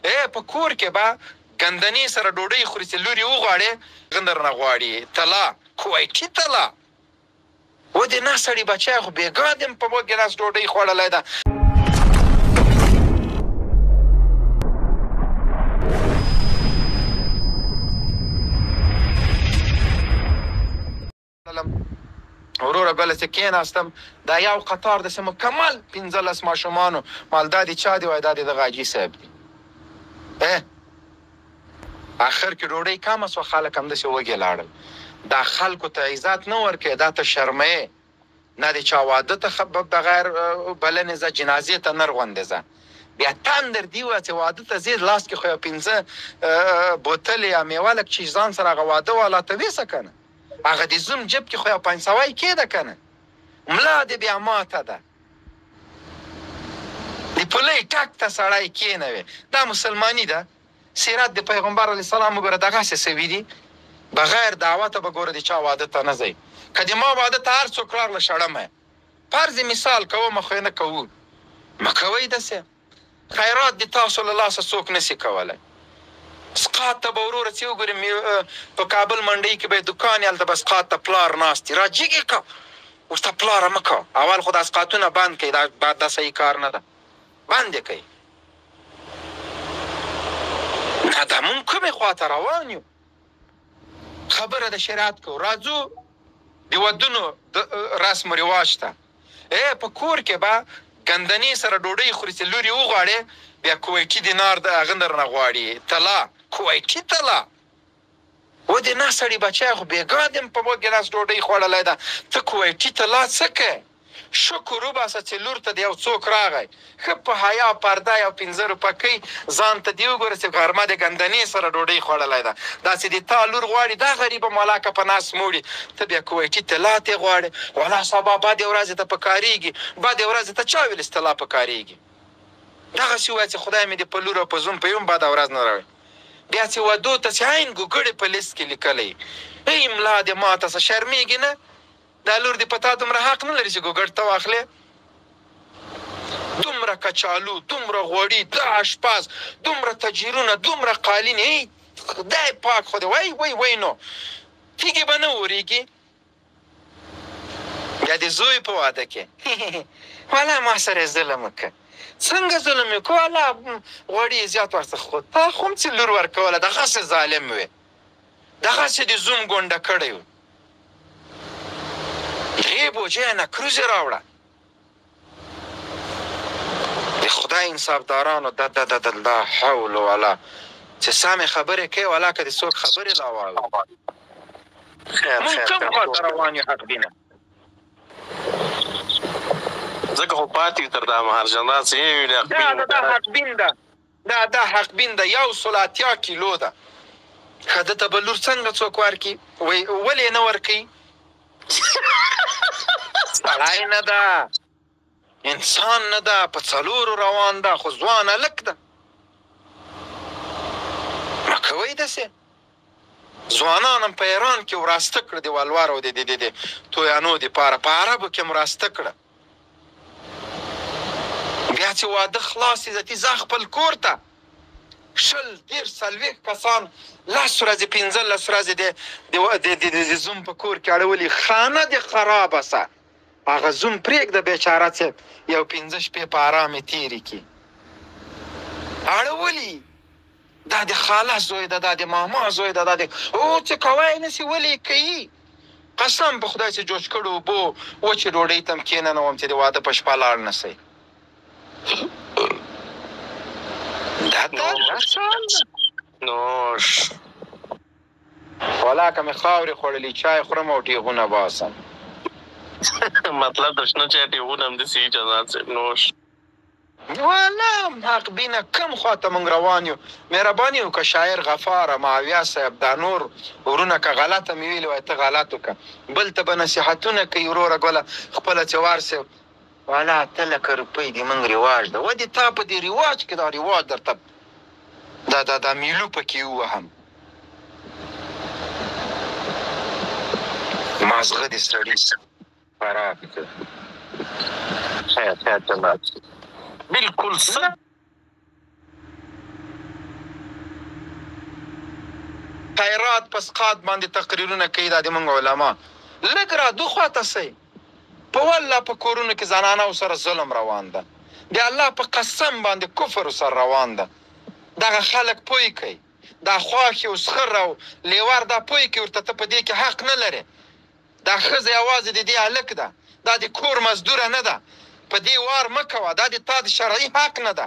په کور کې به ګندنې سره ډوډۍ خوري چې لور یې وغواړې غندر نه غواړي طلا کویټي طلا ودې نه سړي بچی خو بېګا دې په ګیلاس ډوډۍ خوړلی ده. وروره بله چې کېناستم دا یو قطار داسې مکمل 15 ماشومانو مال دا د چا دی وایي دا د دغه حاجي صاحب دی. آخر کې ډوډۍ کمه سوه خلک همداسې وږي لاړل. دا خلکو ته عزت نه ورکوې دا ته شرموې نه د چا واده ته بغیر بلنې ځه جنازې ته نه رغوندې ځه بیا تندر دی وایه چې واده ته ځې لاس کې خو یو 15 بوتلې یا میوه لږ چې ځان سره هغه واده والا ته ویسه که نه هغه د زوم جب کې خو یو 500 کېده که نه ملا دې بیا ماته ده د پلۍ ټک ته سړی کېنوي دا مسلماني ده. سیرت د پیغمبر علیه السلام وګوره دغسې سوي دي بغیر دعوته به ګوره د چا واده ته نه ځئ که د ما واده ته هر څوک راغله شړمه فرض مثال کومه خو یې نه کوو مه کوئ داسې خیرات د تاسو له لاسه څوک نسي کولی. سقاط ته به وروره چې وګورې په کابل منډۍ کې به یې دوکان یې هلته به سقاط ته پلار ناست دي را جګې که ورته پلاره مه کوه اول خو دا سقاطونه بند کړئ دا صحیح کار نه ده بند یې کړئ. نه دا مونږ کومې خواته روان یو خبره د شریعت کوو راځو د ودونو رسم و رواج ته په کور کې به ګندنې سره ډوډۍ خوري چې لور یې وغواړې بیا کویټي دینار د هغه درنه غواړي طلا کویټي طلا ودې نه سړي بچی خو بېګا دې په ګیلاس ډوډۍ خوړلی ده ته کویټي طلا څه کوې شکر وباسه چې لور ته د یو څوک راغی ښه په حیا پرده یو 15 روپکۍ ځان ته دې وګوره چې غرمه د ګندنې سره ډوډۍ خوړلی ده داسې د تا لور غواړي دا غریبه ملاکه په ناس موړي ته بیا کویټي طلا ترې غواړې ولا سبا بدې ورځې ته پکارېږي بدې ورځې ته چا ویل چې طلا پکارېږي دغسې ووایه چې خدای مې دې په لور او په زوم په یوم بده ورځ نه راوړي بیا چې ودو ته چې عین ګوګړې په لیست کې لیکلی ای ملا دې ما ته څه شرمېږي نه دا لور دې په تا دومره حق نه لري چې ګوګړ ته واخلې دومره کچالو دومره غوړي دا اشپز دومره تجیرونه دومره قالین ای خدای پاک خو دې وای نو تیږې به نه ورېږي بیا د زوی په واده کې والا ما سره ظلم وکړه څنګه ظلم یې وکړو والا غوړي یې زیات ورڅخه خو تا خو هم چې لور ورکوله دغسې ظالم وې دغسې د زوم ګونډه کړی و 3 بوجۍ نکروزې راوړه د خدای انصافدارانو لا حول ولا چې سمې خبرې کوي ولا که د څوک خبرې لا واوري مونږ کوم خواته روان یو حقبینه ځکه خو پاتې تر دا مهرجانات چې دا حقبین ده دا حقبین ده 180 کیلو ده ښه ده ته به لور څنګه څوک ورکړي ولې نه ورکوي سړی نه ده انسان نه ده په 4 روان ده خو ځوان هلک ده مه کوئ داسې ځوانان هم په ایران کې وراسته کړه د ولور او د تویانو دپاره په عربو کې هم وراسته کړه بیا چې واده خلاص عزتي ځه خپل کور ته 20 40 کسان 10 ورځې 15 ورځې د زوم په کور کې اړولي خانه دې خرابه سه هغه زوم پرېږده بیچاره صاحب یو 15 شپې په ارامې تېرې کړي اړولي دا د خاله زوی ده دا د ماما زوی ده دا د څه کوی نه سي ولې کوي قسم په خدای چې جوش کړو اوبو وچې ډوډۍ ته هم کېننوم چې د واده په شپه لاړ نه سئ نوش والا که مې خاورې خوړلي چای خورم او ټېغونه باسم مطلب د شنه چای ټېغونه همداسې اجازات صاحب نوش والا حق بینه کم خواته مونږ روان یو مهرباني وکړه شاعر غفاره معاویه صاحب دا نور ورونه که غلطه مې ویلې وای ته غلط وکړه بل ته به نصیحتونه کوي وروره ګله خپله چې ورسې والا 8 لکه روپۍ د مونږ رواج ده ودې تا په دې رواج کې دا رواج درته دا میلو پکې ووهم مازغه دې سړي خراب کړه خیر جناب بالکل خیرات په سقاط باندې تقریرونه کوي دا د موږ علما. لږ را دو خواته سئ. په والله په کورونو کې زنانو سره ظلم روان ده. د الله په قسم باندې کفر سره روان ده. دغه خلک پوی کوي. دا خواښې او سخر او لیوار دا پوی کوي ورته ته په دې کې حق نه لرې. دا ښځه یوازې د دې هلک ده. دا د کور مزدوره نه ده. په دې وار مه کوه. دا د تا د شرعي حق نه ده.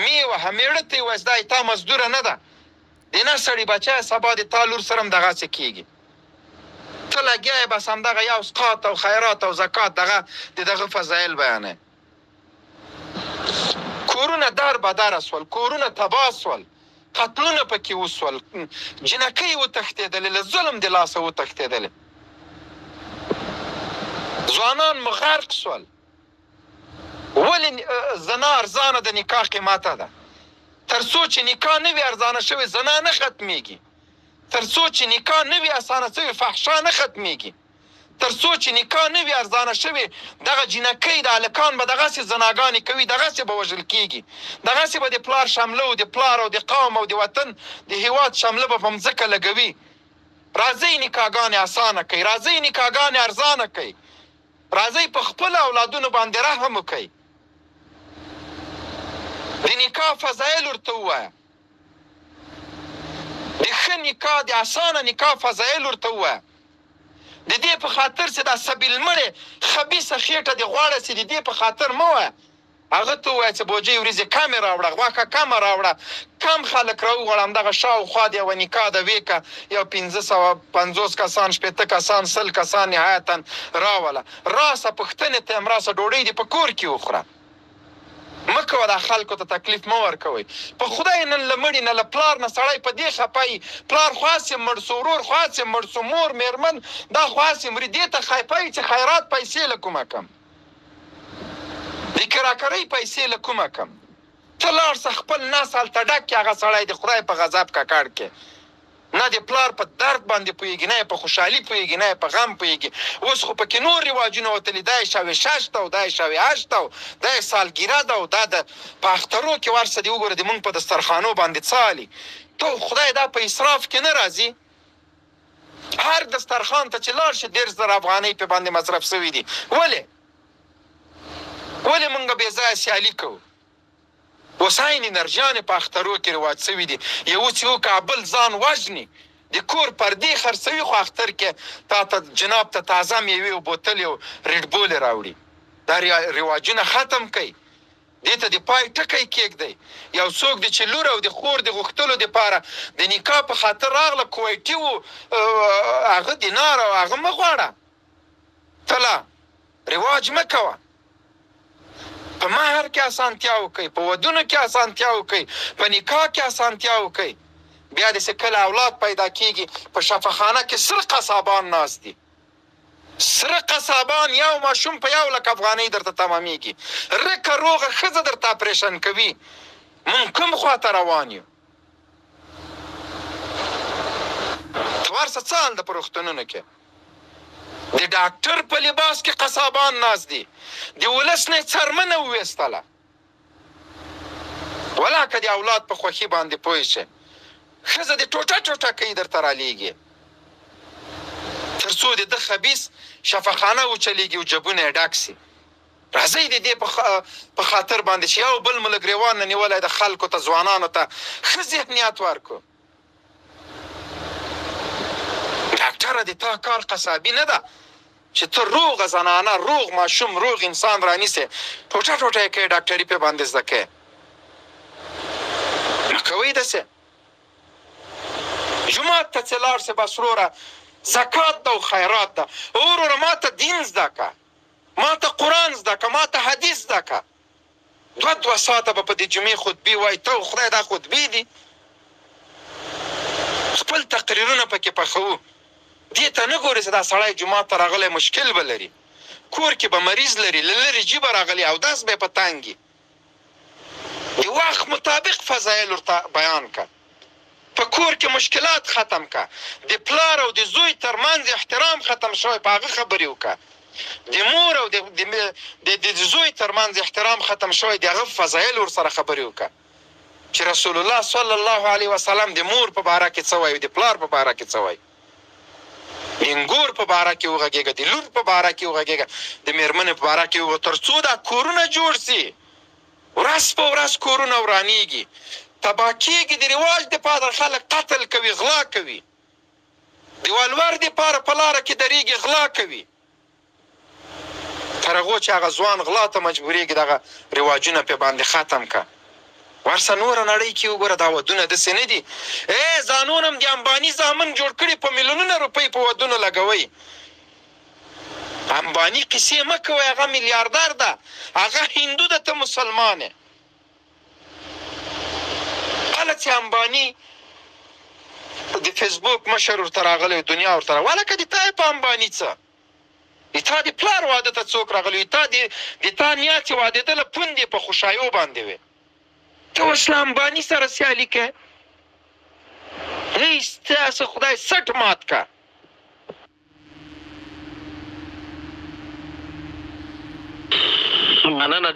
مې وهه مېړه ته یې وایست دا تا مزدوره نه ده. د نه سړي بچی سبا د تا لور سره هم دغسې کېږي. ته لګیا یې بس همدغه یو سقاط او خیرات او زکات دغه فضایل بیانوي. کورونه در بدره سول. کورونه تباه سول. قتلونه پکې وسول. جنکۍ وتښتېدلې. له ظلم د لاسه وتښتېدلې. ځوانان مو غرق سول. ولې زنا ارزانه د نکاح قیمته ده. تر څو چې نکاح نه وي ارزانه شوې زنا نه ختمیږي. تر څو چې نکاح نه وي اسانه شوې فحشا نه ختمیږي. تر څو چې نکاح نه وي ارزانه شوې دغه جنکۍ د هلکان به دغسې زناګانې کوي. دغسې به وژل کېږي. دغسې به د پلار شمله او د پلار او د قوم او د وطن د هېواد شمله به په مځکه لګوي. راځئ نکاحګانې اسانه کوئ. راځئ نکاحګانې ارزانه کوئ. راځئ په خپلو اولادونو باندې رحم وکئ. د نکاح فضایل ورته ووایه. د ښه نکاح د اسانه نکاح فضایل ورته ووایه. د دې په خاطر چې دا سبیل مړې خبیثه خېټه دې غواړه چې د دې په خاطر مه وایه. هغه ته ووایه چې بوجۍ وریځې کمې راوړه. غوښه کمه راوړه. کم خلک راوغواړه. همدغه شاوخوا د یوه نکاح د ویکه یو 550 کسان 80 کسان 100 کسان نهایتا راوله. راسه پوښتنې ته یم راسه ډوډۍ دې په کور کې وخوره. مه کوه دا خلکو ته تکلیف مه ورکوئ. په خدای نن له مړي نه له پلار نه سړی په دې خفه وي. پلار خو هسې مړ سو. ورور خو هسې مړ سو. مور مېرمن دا خو هسې مري. دې ته خفه وي چې خیرات پیسې له کومه کم. د کراکرۍ پیسې له کومه کم. ته لاړ شه خپل نس هلته ډک کړې. هغه سړی د خدای په غضب ککړ کې. نه د پلار په درد باندې پوهېږي نه یې په خوشحالي پوهېږي نه یې په غم پوهېږي. اوس خو پکې نور رواجونه وتلي. دا یې شوې 6 ته او دا یې شوې 8 ته او دا یې سالګیره ده او دا د په اخترو کې ورسه دې وګوره د مونږ په دسترخوانو باندې څالي. ته خدای دا په اسراف کې نه راځي. هر دسترخوان ته چې لاړ شي 10,000 افغانۍ په باندې مصرف شوي دي. ولې مونږ بې ځایه سیالي کوو. وساین انرژیانې په اخترو کې رواج شوي دي. یو چې وکړه بل ځان وژني. د کور پردې خرڅوي خو اختر کې تا ته جناب ته تازه میوې او بوتلې او ریډبولې راوړي. دا رواجونه ختم کوي. دې ته د پای ټکی کېږدئ. یو څوک دی چې لور او د خور د غوښتلو دپاره د نکاح په خاطر راغله کویټي و هغه دینار او هغه مه غواړه. ته لا رواج مه کوه. په مهر کې اسانتیا وکئ. په ودونو کې اسانتیا وکئ. په نکاح کې اسانتیا وکئ. بیا داسې کله اولاد پیدا کېږي په شفاخانه کې سره قصابان ناست دي. سره قصابان یو ماشوم په 1,00,000 افغانۍ درته تمامیږي. رکه روغه ښځه درته اپریشن کوي. مونږ کوم خواته روان یو؟ ته ورسه څه حال ده په روغتونونو کې؟ د ډاکټر په لباس کې قصابان ناست دي. د ولس نه یې څرمنه وویستله. ولاکه د اولاد په خوښي باندې پوه شي. ښځه د ټوټه ټوټه کوي درته رالیږي. تر څو د ده خبیث شفاخانه وچلیږي او جبونه یې ډک سي. راځئ د دې په خاطر باندې چې یو بل مو له ګرېوان نه نیولی د خلکو ته ځوانانو ته ښه ذهنیت ورکړو. ډاکټره د تا کار قصابي نه ده چې ته روغه زنانه روغ ماشوم روغ انسان رانیسې ټوټه ټوټه یې کوې ډاکټري پې باندې زده کوې. مه کوئ داسې. جومات ته چې لاړ سې بس وروره زکات ده او خیرات ده. وروره ما ته دین زده که. ما ته قرآن زده که. ما ته حدیث زده که. 2 ساعته به په د جمعې خطبې وایي. ته خدای دا خطبې دي. خپل تقریرونه پکې پخوو. دې ته نه ګورې چې دا سړی جومات ته راغلی مشکل به لري. کور کې به مریض لري. له لرې جیبه راغلی اودس به یې په تنګي. د وخت مطابق فضایل ورته بیان که. په کور کې مشکلات ختم که. د پلار او د زوی ترمنځ احترام ختم شوی په هغه خبرې وکړه. د مور او د زوی ترمنځ احترام ختم شوی د هغه فضایل ورسره خبرې وکړه. چې رسول الله صلی الله علیه وسلم د مور په باره کې څه وایي، د پلار په باره کې څه وایي، د انګور په باره کې وغږېږه، د لور په باره کې وغږېږه، د مېرمنې په باره کې وغږېږه، تر څو دا کورونه جوړ سي. ورځ په ورځ کورونه ورانېږي، تباه کېږي، د رواج دپاره خلک قتل کوي، غلا کوي، د ولور دپاره په لاره کې درېږي، غلا کوي، تر هغو چې هغه ځوان غلا ته مجبورېږي دغه رواجونه پې باندې ختم که. ورسه نوره نړۍ کې وګوره دا ودونه داسې نه دي. ځانونه هم د امباني زامن جوړ کړي، په میلیونونه روپۍ په ودونو لګوئ. امباني قصې مه کوئ، هغه میلیاردر ده، هغه هندو ده، ته مسلمان یې. کله چې امباني د فیسبوک مشر ورته راغلی، دنیا ورته راغلی، والکه د تا یې په امباني څه، د تا د پلار واده ته څوک راغلی، د تا نیا چې وادېدله پوند یې په خوشایو باندې وې، ته اوس له امباني سره سیالي کوې. هی ستاسو خدای سټ مات که. مننه